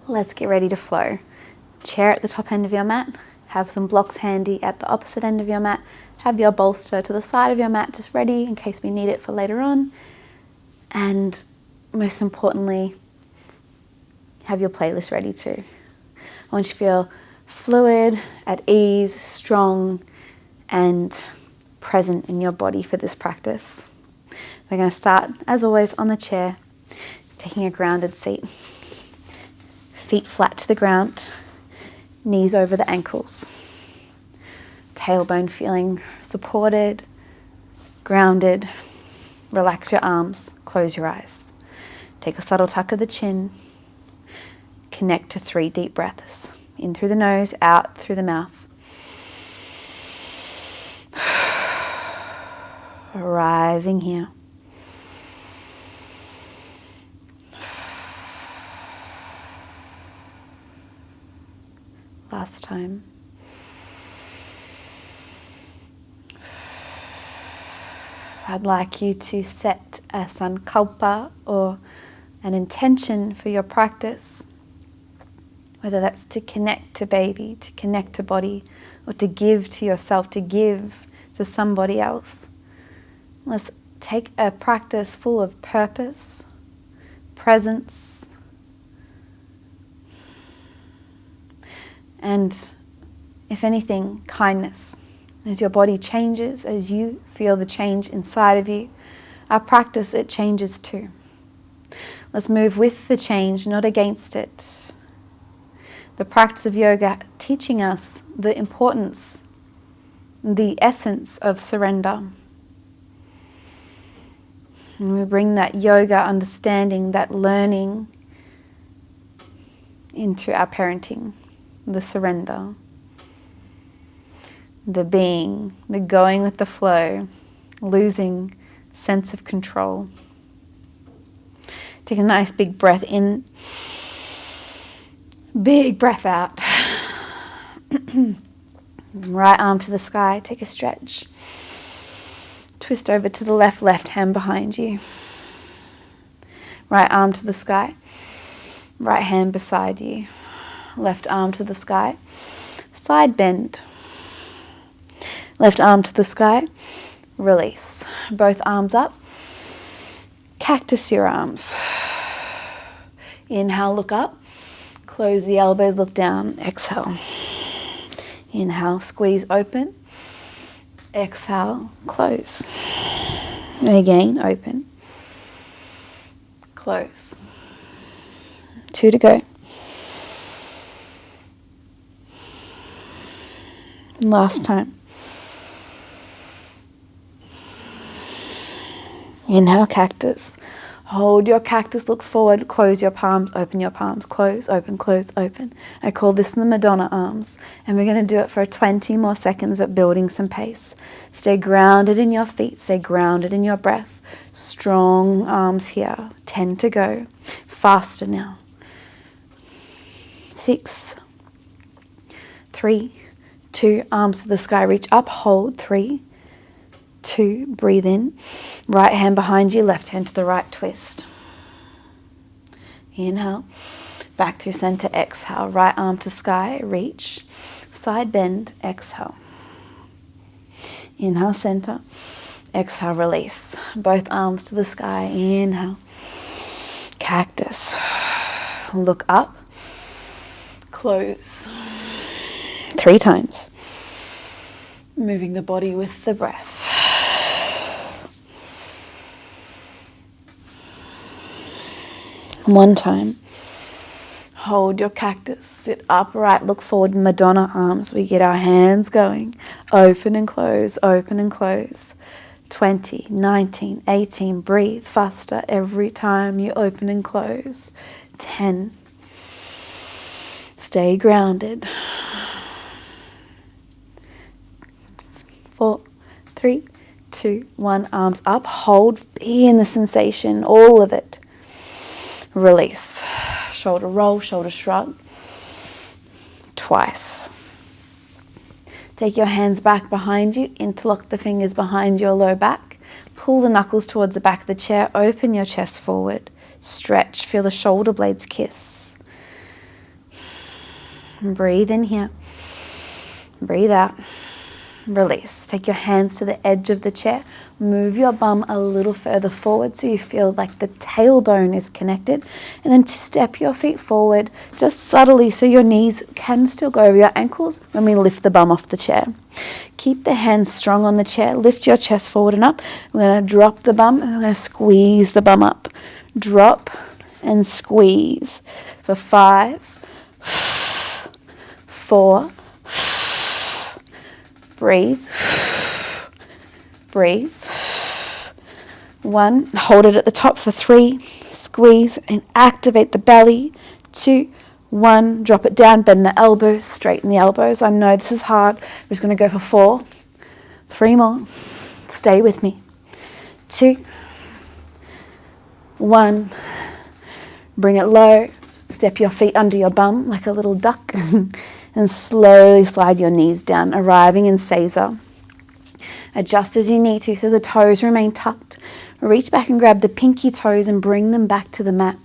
Let's get ready to flow. Chair at the top end of your mat. Have some blocks handy at the opposite end of your mat. Have your bolster to the side of your mat just ready in case we need it for later on. And most importantly, have your playlist ready too. I want you to feel fluid, at ease, strong, and present in your body for this practice. We're going to start, as always, on the chair, taking a grounded seat. Feet flat to the ground, knees over the ankles. Tailbone feeling supported, grounded. Relax your arms, close your eyes. Take a subtle tuck of the chin. Connect to 3 deep breaths. In through the nose, out through the mouth. Arriving here. Last time. I'd like you to set a sankalpa or an intention for your practice, whether that's to connect to baby, to connect to body, or to give to yourself, to give to somebody else. Let's take a practice full of purpose, presence, and, if anything, kindness. As your body changes, as you feel the change inside of you, our practice, it changes too. Let's move with the change, not against it. The practice of yoga teaching us the importance, the essence of surrender. And we bring that yoga understanding, that learning into our parenting, the surrender. The being, the going with the flow, losing sense of control. Take a nice big breath in, big breath out. Right arm to the sky, take a stretch. Twist over to the left, left hand behind you. Right arm to the sky, right hand beside you. Left arm to the sky, side bend. Left arm to the sky, release. Both arms up, cactus your arms. Inhale, look up, close the elbows, look down, exhale. Inhale, squeeze open, exhale, close. And again, open, close. 2 to go. Last time. Inhale, cactus. Hold your cactus, look forward, close your palms, open your palms, close, open, close, open. I call this the Madonna arms. And we're going to do it for 20 more seconds, but building some pace. Stay grounded in your feet, stay grounded in your breath. Strong arms here. 10 to go. Faster now. 6, 3, 2, arms to the sky, reach up, hold, 3, 2, breathe in, right hand behind you, left hand to the right, twist. Inhale, back through center, exhale, right arm to sky, reach, side bend, exhale. Inhale, center, exhale, release. Both arms to the sky, inhale, cactus. Look up, close. 3 times. Moving the body with the breath. One time. Hold your cactus. Sit upright. Look forward. Madonna arms. We get our hands going. Open and close. Open and close. 20, 19, 18. Breathe faster every time you open and close. 10. Stay grounded. 4, 3, 2, 1. Arms up. Hold. Be in the sensation. All of it. Release. Shoulder roll, shoulder shrug. Twice. Take your hands back behind you. Interlock the fingers behind your low back. Pull the knuckles towards the back of the chair. Open your chest forward. Stretch. Feel the shoulder blades kiss. Breathe in here. Breathe out. Release. Take your hands to the edge of the chair. Move your bum a little further forward so you feel like the tailbone is connected. And then step your feet forward just subtly so your knees can still go over your ankles when we lift the bum off the chair. Keep the hands strong on the chair. Lift your chest forward and up. We're going to drop the bum and we're going to squeeze the bum up. Drop and squeeze for 5, 4, breathe, breathe. 1, hold it at the top for 3, squeeze and activate the belly. 2, 1, drop it down, bend the elbows, straighten the elbows. I know this is hard. We're just going to go for 4, 3 more. Stay with me. 2, 1, bring it low. Step your feet under your bum like a little duck and slowly slide your knees down, arriving in Caesar. Adjust as you need to so the toes remain tucked. Reach back and grab the pinky toes and bring them back to the mat.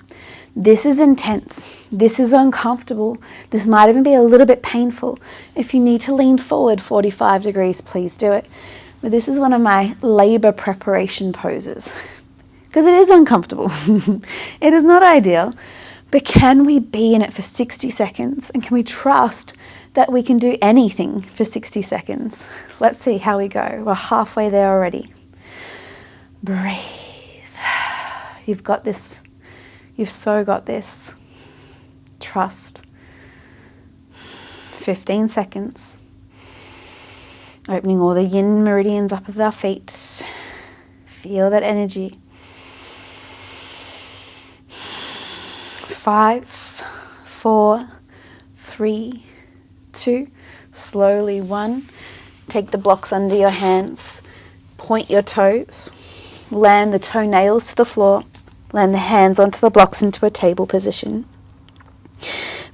This is intense. This is uncomfortable. This might even be a little bit painful. If you need to lean forward 45 degrees, please do it. But this is one of my labor preparation poses because it is uncomfortable. It is not ideal. But can we be in it for 60 seconds? And can we trust that we can do anything for 60 seconds? Let's see how we go. We're halfway there already. Breathe. You've got this. You've so got this. Trust. 15 seconds. Opening all the yin meridians up of our feet. Feel that energy. 5, 4, 3, 2, slowly 1. Take the blocks under your hands. Point your toes. Land the toenails to the floor. Land the hands onto the blocks into a table position.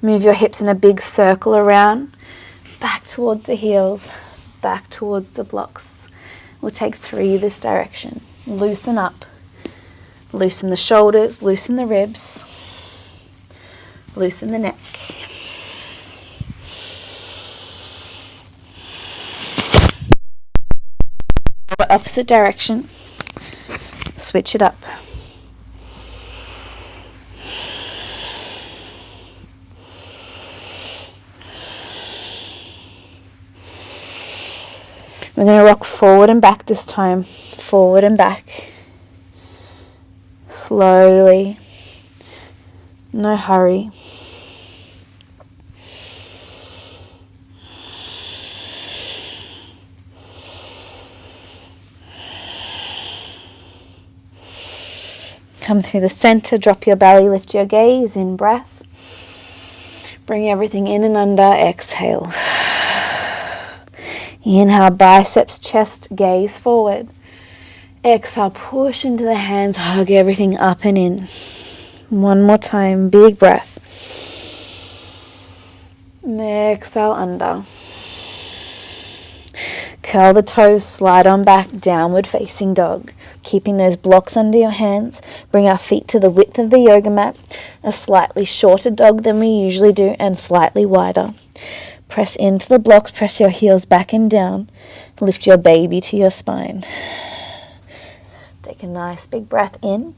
Move your hips in a big circle around. Back towards the heels. Back towards the blocks. We'll take 3 this direction. Loosen up. Loosen the shoulders. Loosen the ribs. Loosen the neck. Opposite direction. Switch it up. We're going to rock forward and back this time. Forward and back. Slowly. No hurry. Come through the center, drop your belly, lift your gaze, in breath. Bring everything in and under, exhale. Inhale, biceps, chest, gaze forward. Exhale, push into the hands, hug everything up and in. One more time, big breath. Exhale, under. Curl the toes, slide on back, downward facing dog. Keeping those blocks under your hands. Bring our feet to the width of the yoga mat. A slightly shorter dog than we usually do and slightly wider. Press into the blocks, press your heels back and down. Lift your baby to your spine. Take a nice big breath in.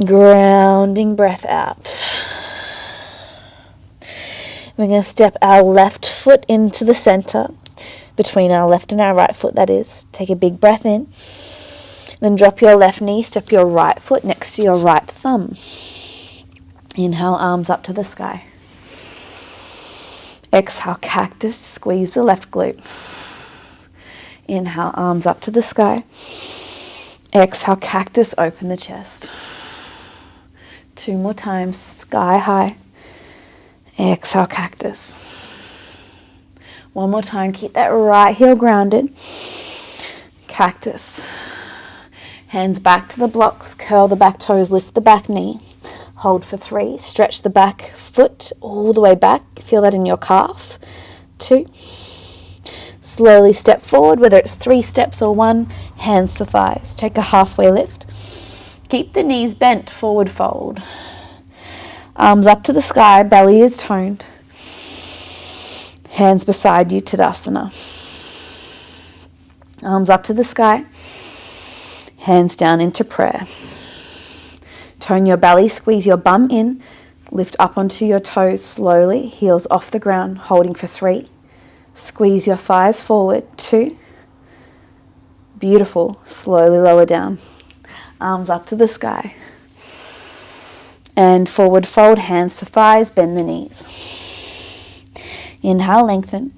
Grounding breath out. We're going to step our left foot into the center. Between our left and our right foot, that is. Take a big breath in. Then drop your left knee, step your right foot next to your right thumb. Inhale, arms up to the sky. Exhale, cactus, squeeze the left glute. Inhale, arms up to the sky. Exhale, cactus, open the chest. 2 more times, sky high. Exhale, cactus. 1 more time, keep that right heel grounded. Cactus. Hands back to the blocks, curl the back toes, lift the back knee. Hold for 3, stretch the back foot all the way back. Feel that in your calf. 2. Slowly step forward, whether it's 3 steps or 1, hands to thighs. Take a halfway lift. Keep the knees bent, forward fold. Arms up to the sky, belly is toned. Hands beside you, Tadasana. Arms up to the sky. Hands down into prayer. Tone your belly, squeeze your bum in. Lift up onto your toes slowly, heels off the ground, holding for 3. Squeeze your thighs forward, 2. Beautiful. Slowly lower down. Arms up to the sky. And forward fold, hands to thighs, bend the knees. Inhale, lengthen.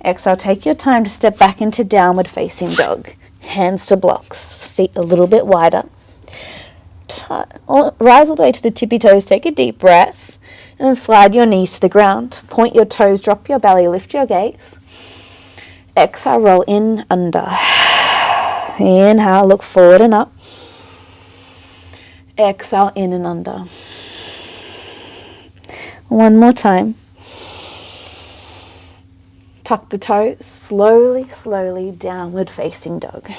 Exhale, take your time to step back into downward facing dog. Hands to blocks, feet a little bit wider. Rise all the way to the tippy toes, take a deep breath, and then slide your knees to the ground. Point your toes, drop your belly, lift your gaze. Exhale, roll in, under. Inhale, look forward and up. Exhale, in and under. One more time. Tuck the toes, slowly, slowly, downward facing dog.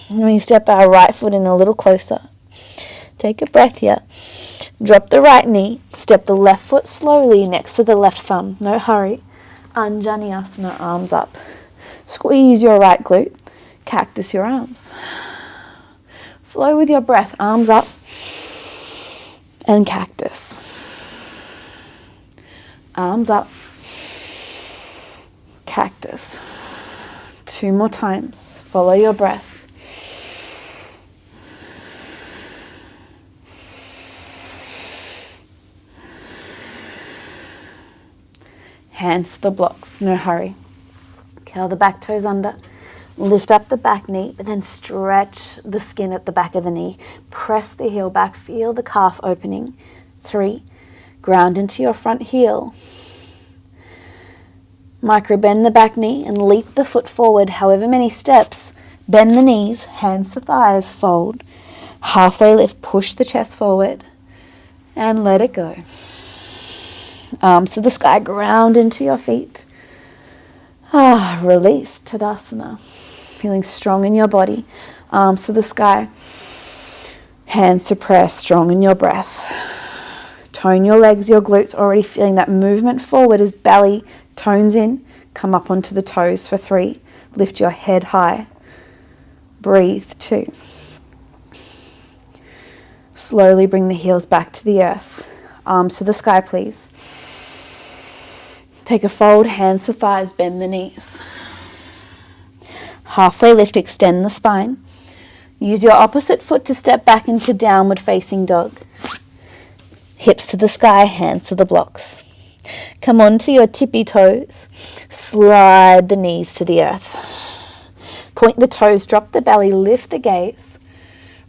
And we step our right foot in a little closer. Take a breath here. Drop the right knee, step the left foot slowly next to the left thumb. No hurry. Anjaneyasana, arms up. Squeeze your right glute, cactus your arms. Flow with your breath, arms up and cactus. Arms up, cactus. 2 more times. Follow your breath. Hands to the blocks, no hurry. Curl the back toes under. Lift up the back knee, but then stretch the skin at the back of the knee. Press the heel back, feel the calf opening. 3, ground into your front heel. Micro bend the back knee and leap the foot forward however many steps. Bend the knees, hands to thighs, fold. Halfway lift, push the chest forward and let it go. Arms to the sky, ground into your feet. Release, Tadasana. Feeling strong in your body. Arms to the sky. Hands to prayer, strong in your breath. Tone your legs, your glutes, already feeling that movement forward as belly tones in. Come up onto the toes for 3. Lift your head high. Breathe, 2. Slowly bring the heels back to the earth. Arms to the sky, please. Take a fold, hands to thighs, bend the knees. Halfway lift, extend the spine. Use your opposite foot to step back into downward facing dog. Hips to the sky, hands to the blocks. Come onto your tippy toes. Slide the knees to the earth. Point the toes, drop the belly, lift the gaze.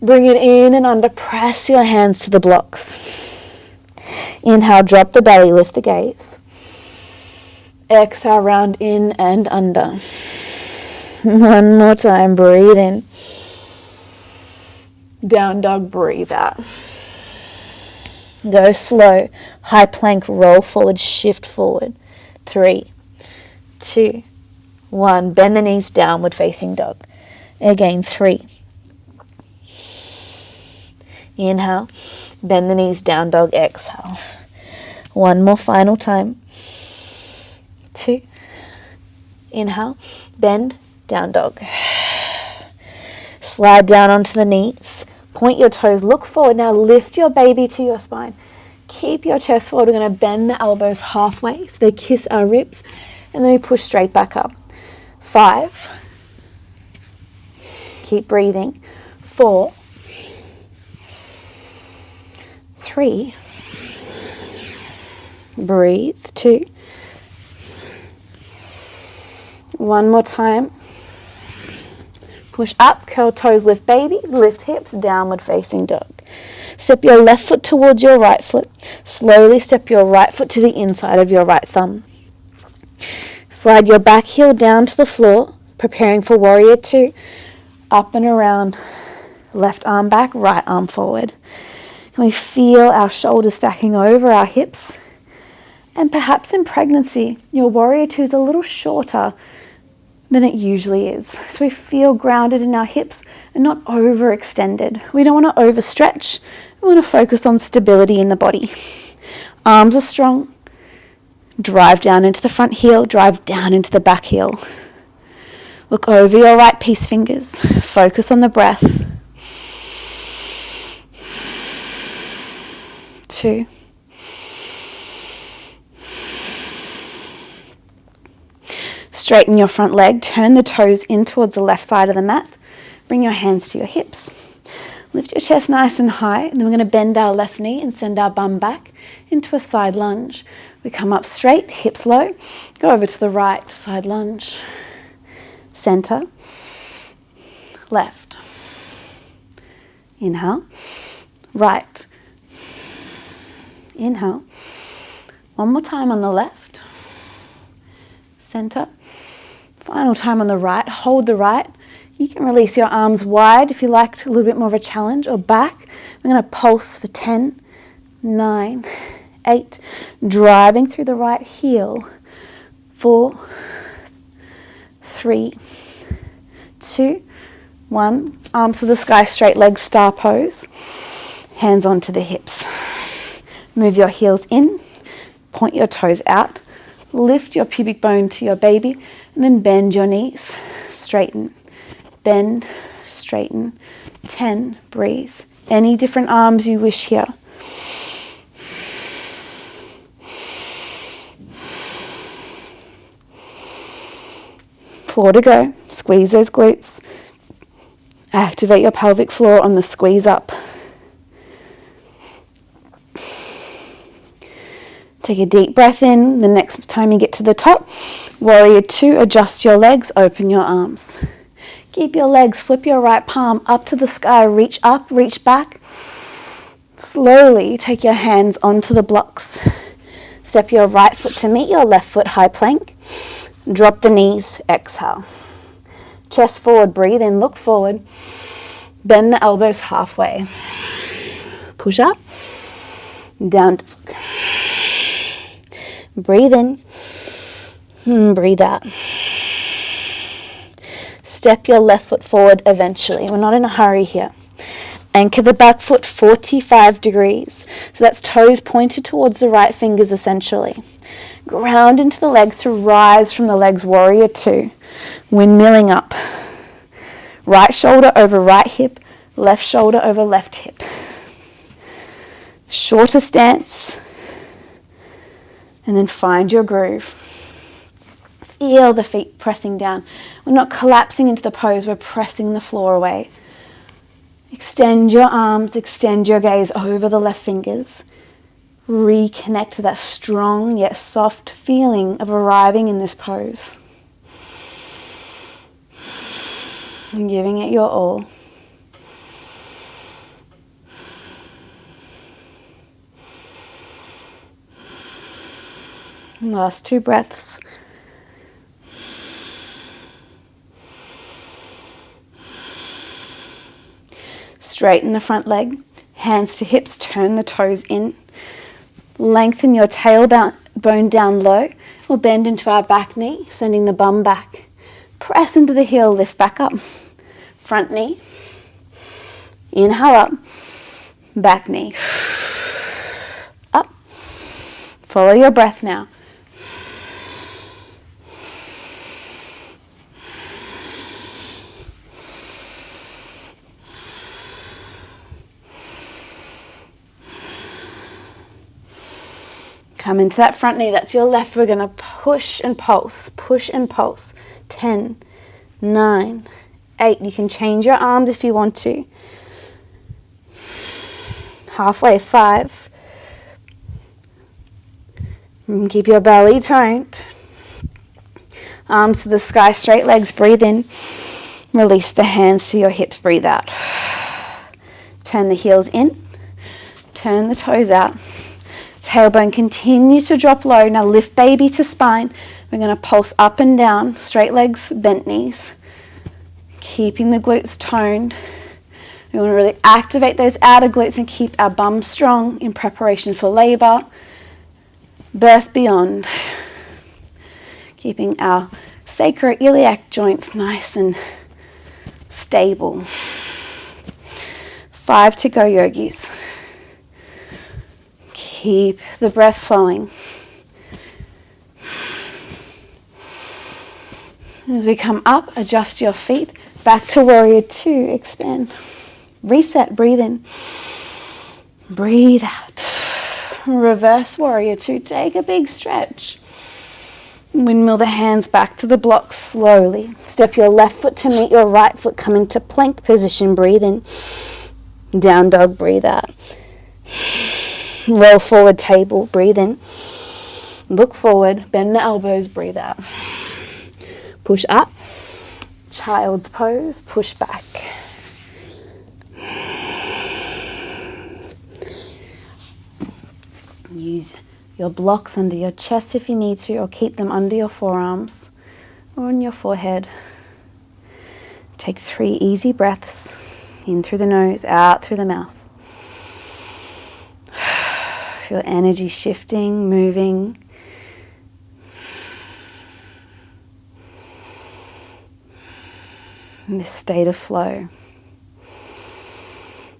Bring it in and under, press your hands to the blocks. Inhale, drop the belly, lift the gaze. Exhale, round in and under. One more time, breathe in. Down dog, breathe out. Go slow. High plank, roll forward, shift forward. 3, 2, 1. Bend the knees, downward facing dog. Again, 3. Inhale. Bend the knees, down dog, exhale. One more final time. 2. Inhale. Bend, down dog. Slide down onto the knees. Point your toes, look forward. Now lift your baby to your spine. Keep your chest forward. We're going to bend the elbows halfway so they kiss our ribs. And then we push straight back up. 5. Keep breathing. 4. 3. Breathe. 2. One more time. Push up, curl toes, lift baby, lift hips, downward facing dog. Step your left foot towards your right foot. Slowly step your right foot to the inside of your right thumb. Slide your back heel down to the floor, preparing for warrior 2. Up and around, left arm back, right arm forward. And we feel our shoulders stacking over our hips. And perhaps in pregnancy, your warrior 2 is a little shorter than it usually is. So we feel grounded in our hips and not overextended. We don't want to overstretch. We want to focus on stability in the body. Arms are strong. Drive down into the front heel, drive down into the back heel. Look over your right peace fingers. Focus on the breath. 2. Straighten your front leg. Turn the toes in towards the left side of the mat. Bring your hands to your hips. Lift your chest nice and high. And then we're going to bend our left knee and send our bum back into a side lunge. We come up straight, hips low. Go over to the right, side lunge. Center. Left. Inhale. Right. Inhale. One more time on the left. Center. Final time on the right. Hold the right. You can release your arms wide if you like a little bit more of a challenge, or back. We're going to pulse for 10, 9, 8. Driving through the right heel. 4, 3, 2, 1. Arms to the sky, straight legs, star pose. Hands onto the hips. Move your heels in. Point your toes out. Lift your pubic bone to your baby. And then bend your knees. Straighten. Bend. Straighten. 10. Breathe. Any different arms you wish here. Four to go. Squeeze those glutes. Activate your pelvic floor on the squeeze up. Take a deep breath in. The next time you get to the top, warrior 2, adjust your legs, open your arms. Keep your legs, flip your right palm up to the sky, reach up, reach back. Slowly take your hands onto the blocks. Step your right foot to meet your left foot, high plank. Drop the knees, exhale. Chest forward, breathe in, look forward. Bend the elbows halfway. Push up, down dog. Breathe in, breathe out. Step your left foot forward eventually. We're not in a hurry here. Anchor the back foot 45 degrees. So that's toes pointed towards the right fingers essentially. Ground into the legs to rise from the legs, warrior 2. Windmilling up. Right shoulder over right hip, left shoulder over left hip. Shorter stance. And then find your groove. Feel the feet pressing down. We're not collapsing into the pose, we're pressing the floor away. Extend your arms, extend your gaze over the left fingers. Reconnect to that strong yet soft feeling of arriving in this pose. And giving it your all. Last 2 breaths. Straighten the front leg, hands to hips, turn the toes in. Lengthen your tailbone down low. We'll bend into our back knee, sending the bum back. Press into the heel, lift back up. Front knee. Inhale up. Back knee. Up. Follow your breath now. Come into that front knee, that's your left. We're going to push and pulse, 10, 9, 8. You can change your arms if you want to. Halfway, 5. And keep your belly toned. Arms to the sky, straight legs, breathe in. Release the hands to your hips, breathe out. Turn the heels in, turn the toes out. Tailbone continues to drop low. Now lift baby to spine. We're going to pulse up and down. Straight legs, bent knees. Keeping the glutes toned. We want to really activate those outer glutes and keep our bum strong in preparation for labor. Birth beyond. Keeping our sacroiliac joints nice and stable. 5 to go, yogis. Keep the breath flowing. As we come up, adjust your feet. Back to warrior two, expand. Reset, breathe in. Breathe out. Reverse warrior two, take a big stretch. Windmill the hands back to the block slowly. Step your left foot to meet your right foot. Come into plank position, breathe in. Down dog, breathe out. Roll forward table, breathe in. Look forward, bend the elbows, breathe out. Push up. Child's pose, push back. Use your blocks under your chest if you need to, or keep them under your forearms or on your forehead. Take 3 easy breaths, in through the nose, out through the mouth. Feel energy shifting, moving. In this state of flow.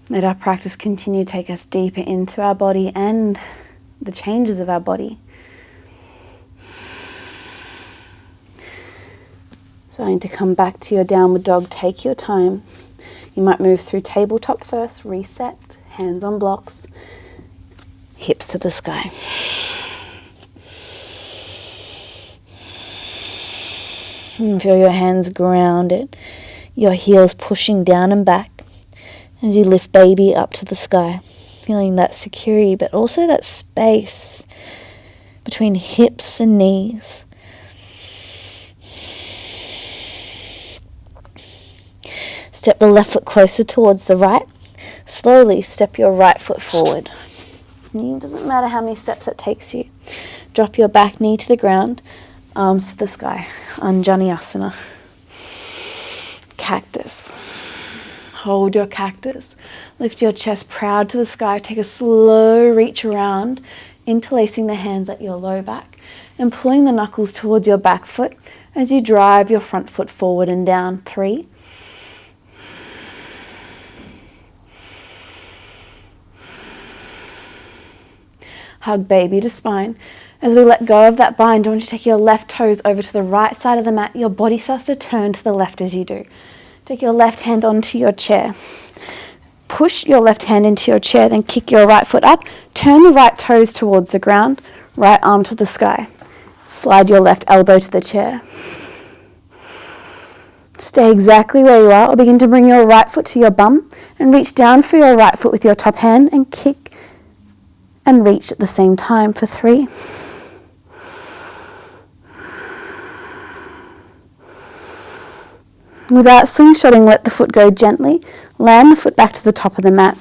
Let our practice continue to take us deeper into our body and the changes of our body. Starting to come back to your downward dog, take your time. You might move through tabletop first, reset, hands on blocks, hips to the sky. And feel your hands grounded, your heels pushing down and back as you lift baby up to the sky. Feeling that security, but also that space between hips and knees. Step the left foot closer towards the right. Slowly step your right foot forward. It doesn't matter how many steps it takes you. Drop your back knee to the ground, arms to the sky. Anjaneyasana. Cactus. Hold your cactus. Lift your chest proud to the sky. Take a slow reach around, interlacing the hands at your low back and pulling the knuckles towards your back foot as you drive your front foot forward and down. 3. Hug baby to spine. As we let go of that bind, I want you to take your left toes over to the right side of the mat. Your body starts to turn to the left as you do. Take your left hand onto your chair. Push your left hand into your chair, then kick your right foot up. Turn the right toes towards the ground, right arm to the sky. Slide your left elbow to the chair. Stay exactly where you are, or begin to bring your right foot to your bum and reach down for your right foot with your top hand and kick and reach at the same time for 3. Without slingshotting, let the foot go gently. Land the foot back to the top of the mat.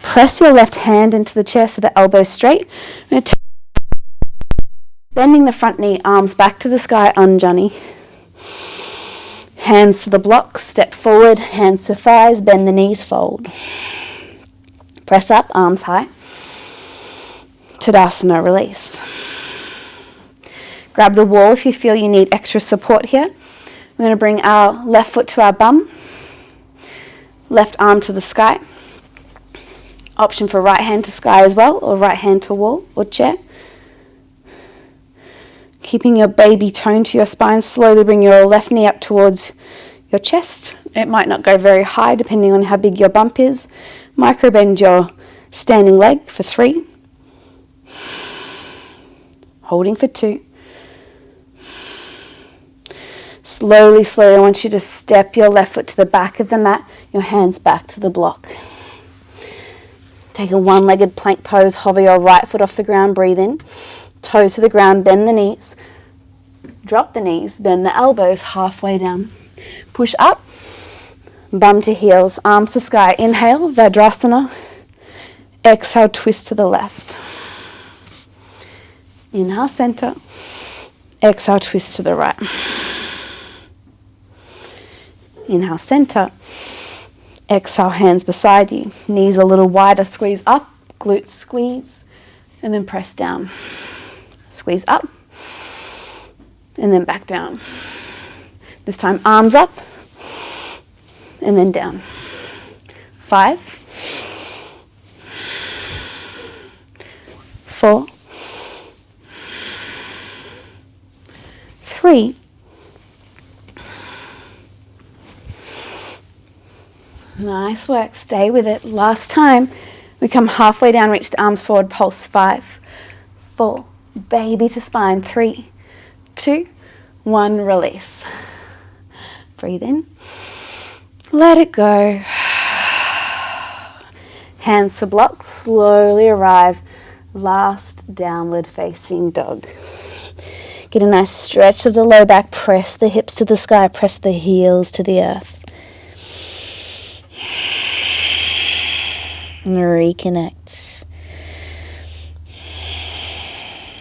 Press your left hand into the chair so the elbow's straight. Bending the front knee, arms back to the sky, Anjani. Hands to the blocks, step forward, hands to thighs, bend the knees, fold. Press up, arms high. Tadasana, release. Grab the wall if you feel you need extra support here. We're going to bring our left foot to our bum, left arm to the sky. Option for right hand to sky as well, or right hand to wall or chair. Keeping your baby tone to your spine, slowly bring your left knee up towards your chest. It might not go very high depending on how big your bump is. Micro bend your standing leg for 3. Holding for 2. Slowly, I want you to step your left foot to the back of the mat, your hands back to the block. Take a one-legged plank pose, hover your right foot off the ground, breathe in. Toes to the ground, bend the knees. Drop the knees, bend the elbows halfway down. Push up, bum to heels, arms to sky. Inhale, Vajrasana. Exhale, twist to the left. Inhale, center. Exhale, twist to the right. Inhale, center. Exhale, hands beside you. Knees a little wider, squeeze up, glutes squeeze, and then press down. Squeeze up, and then back down. This time, arms up, and then down. 5, 4, 3, Nice work. Stay with it. Last time. We come halfway down, reach the arms forward, pulse. 5, 4, baby to spine. 3, 2, 1, release. Breathe in. Let it go. Hands to block, slowly arrive. Last downward facing dog. Get a nice stretch of the low back, press the hips to the sky, press the heels to the earth. And reconnect.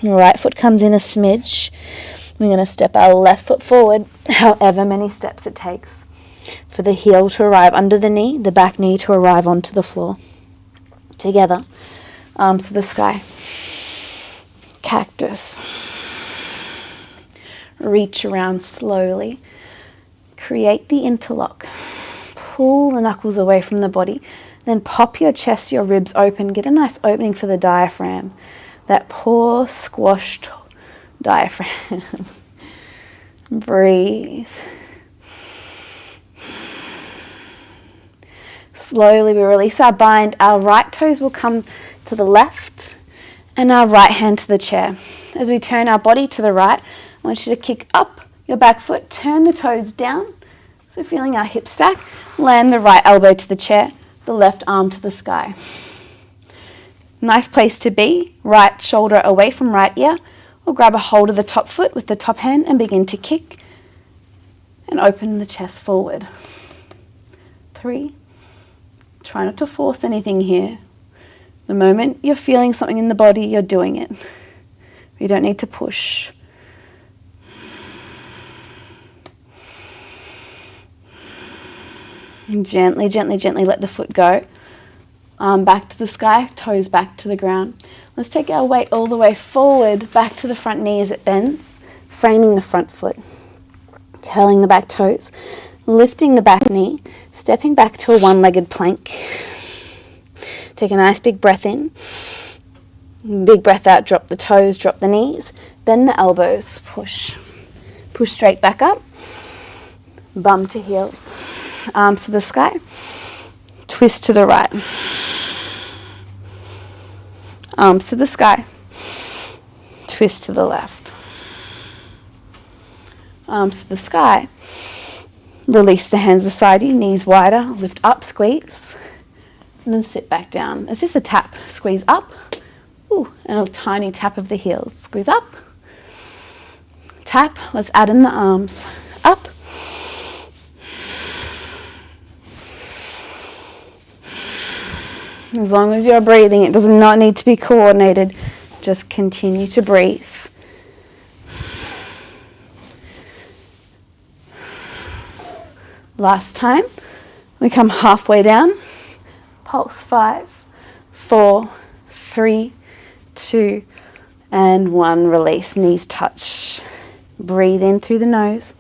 Right foot comes in a smidge. We're going to step our left foot forward, however many steps it takes for the heel to arrive under the knee, the back knee to arrive onto the floor. Together, arms to the sky. Cactus. Reach around slowly. Create the interlock. Pull the knuckles away from the body. Then pop your chest, your ribs open. Get a nice opening for the diaphragm. That poor squashed diaphragm. Breathe. Slowly we release our bind. Our right toes will come to the left and our right hand to the chair. As we turn our body to the right, I want you to kick up your back foot, turn the toes down. So feeling our hips stack, land the right elbow to the chair, the left arm to the sky. Nice place to be, right shoulder away from right ear, or grab a hold of the top foot with the top hand and begin to kick and open the chest forward. 3, try not to force anything here. The moment you're feeling something in the body, you're doing it. You don't need to push. And gently, gently, gently let the foot go. Arm back to the sky, toes back to the ground. Let's take our weight all the way forward, back to the front knee as it bends, framing the front foot. Curling the back toes, lifting the back knee, stepping back to a one-legged plank. Take a nice big breath in. Big breath out, drop the toes, drop the knees, bend the elbows, push. Push straight back up, bum to heels. Arms to the sky, twist to the right. Arms to the sky, twist to the left. Arms to the sky, release the hands beside you, knees wider, lift up, squeeze, and then sit back down. It's just a tap, squeeze up, and a tiny tap of the heels. Squeeze up, tap, let's add in the arms, up, as long as you're breathing, it does not need to be coordinated. Just continue to breathe. Last time, we come halfway down. Pulse. 5, 4, 3, 2, and 1. Release, knees touch. Breathe in through the nose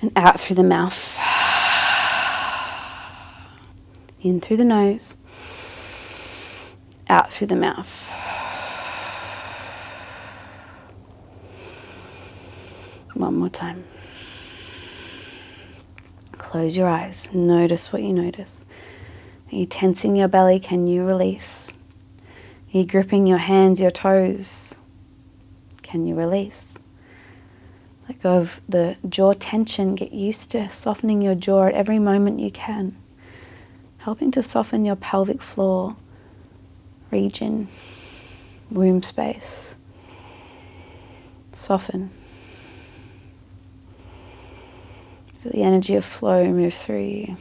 and out through the mouth. In through the nose, out through the mouth. One more time. Close your eyes. Notice what you notice. Are you tensing your belly? Can you release? Are you gripping your hands, your toes? Can you release? Let go of the jaw tension. Get used to softening your jaw at every moment you can. Helping to soften your pelvic floor region, womb space. Soften. Feel the energy of flow move through you.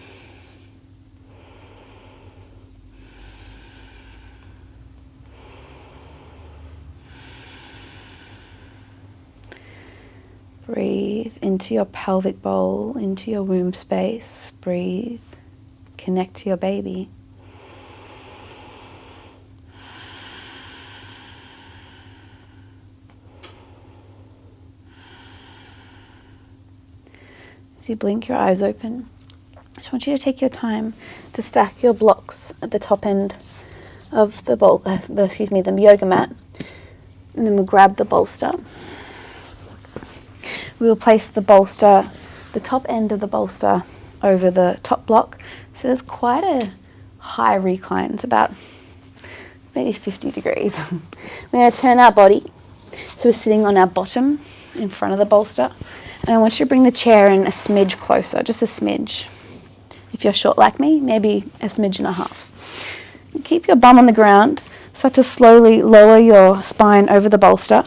Breathe into your pelvic bowl, into your womb space. Breathe. Connect to your baby. As you blink your eyes open, I just want you to take your time to stack your blocks at the top end of the the yoga mat, and then we'll grab the bolster. We will place the bolster, the top end of the bolster, over the top block. So there's quite a high recline. It's about maybe 50 degrees. We're going to turn our body so we're sitting on our bottom in front of the bolster. And I want you to bring the chair in a smidge closer, just a smidge. If you're short like me, maybe a smidge and a half. And keep your bum on the ground. Start to slowly lower your spine over the bolster.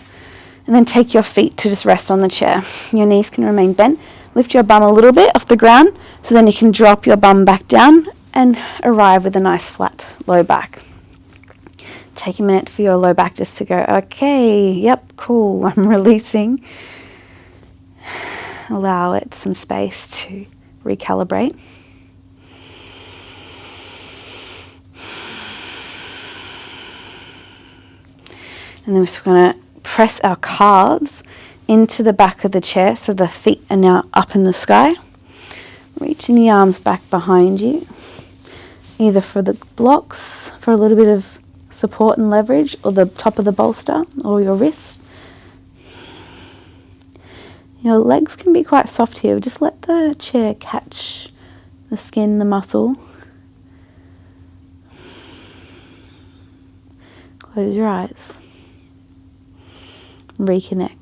And then take your feet to just rest on the chair. Your knees can remain bent. Lift your bum a little bit off the ground so then you can drop your bum back down and arrive with a nice flat low back. Take a minute for your low back just to go, okay, yep, cool, I'm releasing. Allow it some space to recalibrate. And then we're just going to press our calves into the back of the chair so the feet are now up in the sky. Reaching the arms back behind you, either for the blocks, for a little bit of support and leverage, or the top of the bolster, or your wrist. Your legs can be quite soft here. Just let the chair catch the skin, the muscle. Close your eyes. Reconnect.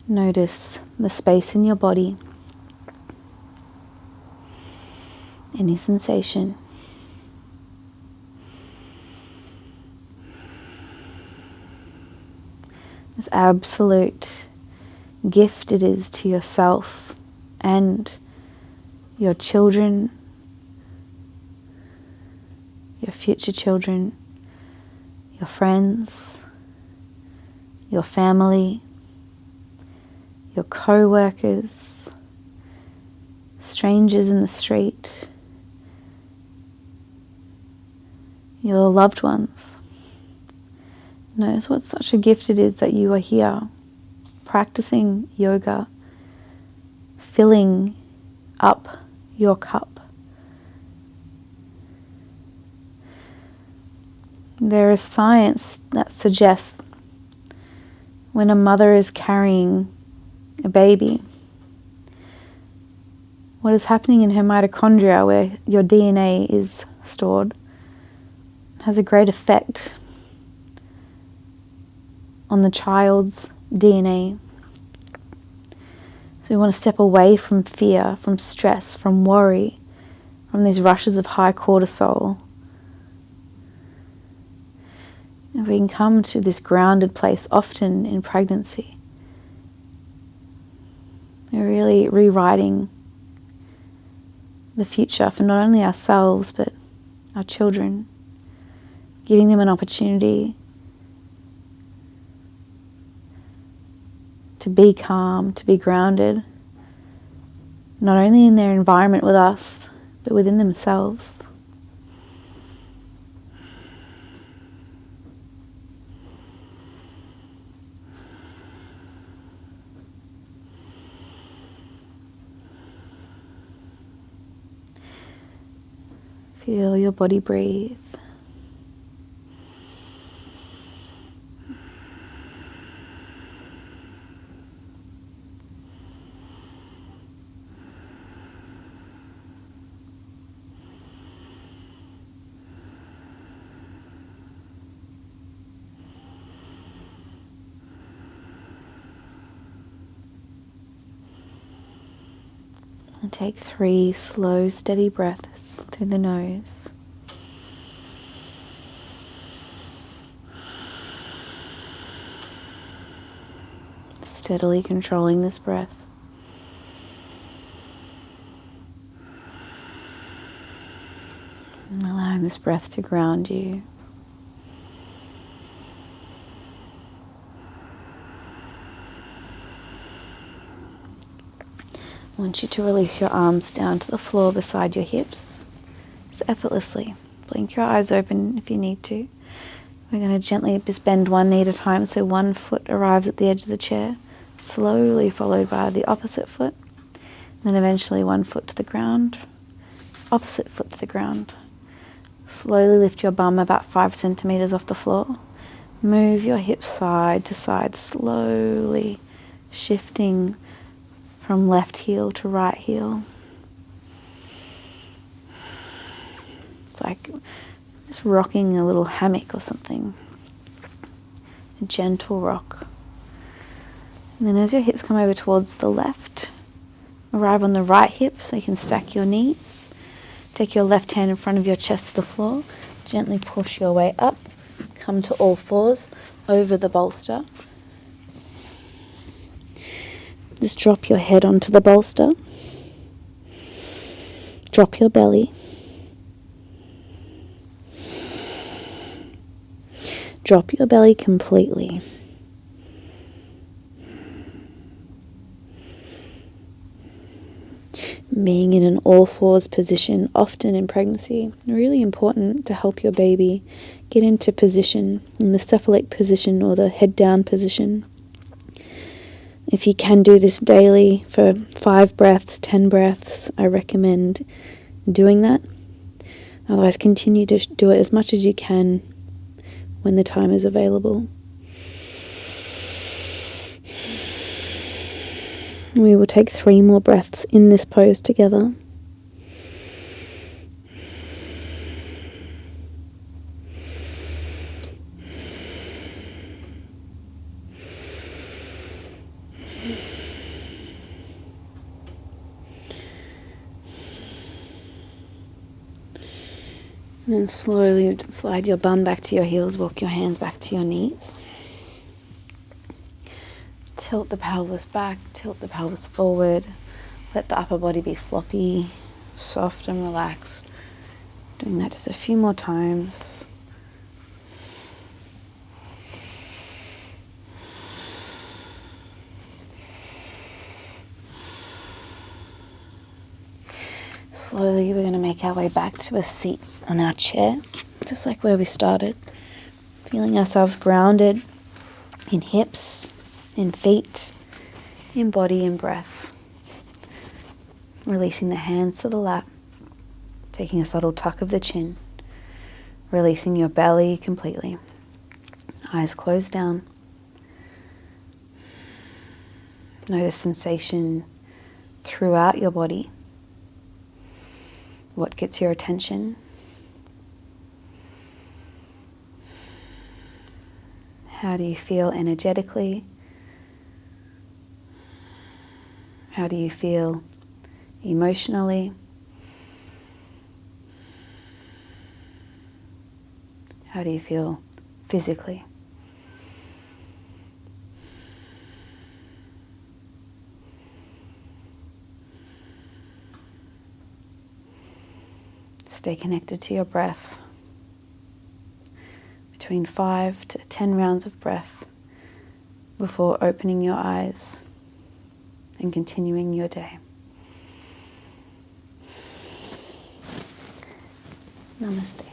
Notice the space in your body. Any sensation. This absolute gift it is to yourself and your children, your future children, your friends, your family, your co-workers, strangers in the street, your loved ones. Notice what such a gift it is that you are here, practicing yoga, filling up your cup. There is science that suggests when a mother is carrying a baby, what is happening in her mitochondria, where your DNA is stored, has a great effect on the child's DNA. So we want to step away from fear, from stress, from worry, from these rushes of high cortisol. If we can come to this grounded place often in pregnancy, we're really rewriting the future for not only ourselves but our children, giving them an opportunity to be calm, to be grounded, not only in their environment with us, but within themselves. Feel your body breathe. And take 3 slow, steady breaths through the nose. Steadily controlling this breath. And allowing this breath to ground you. I want you to release your arms down to the floor beside your hips, just effortlessly. Blink your eyes open if you need to. We're going to gently just bend one knee at a time, so one foot arrives at the edge of the chair, slowly followed by the opposite foot, then eventually one foot to the ground, opposite foot to the ground. Slowly lift your bum about 5 centimeters off the floor. Move your hips side to side, slowly shifting from left heel to right heel. It's like just rocking a little hammock or something. A gentle rock. And then as your hips come over towards the left, arrive on the right hip so you can stack your knees. Take your left hand in front of your chest to the floor. Gently push your way up. Come to all fours over the bolster. Just drop your head onto the bolster. Drop your belly. Drop your belly completely. Being in an all fours position, often in pregnancy, really important to help your baby get into position, in the cephalic position or the head down position. If you can do this daily for 5 breaths, 10 breaths, I recommend doing that. Otherwise, continue to do it as much as you can when the time is available. We will take 3 more breaths in this pose together. And then slowly slide your bum back to your heels, walk your hands back to your knees. Tilt the pelvis back, tilt the pelvis forward. Let the upper body be floppy, soft and relaxed. Doing that just a few more times. Slowly we're going to make our way back to a seat on our chair, just like where we started. Feeling ourselves grounded in hips, in feet, in body and breath. Releasing the hands to the lap, taking a subtle tuck of the chin, releasing your belly completely. Eyes closed down. Notice sensation throughout your body. What gets your attention? How do you feel energetically? How do you feel emotionally? How do you feel physically? Stay connected to your breath. Between 5 to 10 rounds of breath before opening your eyes and continuing your day. Namaste.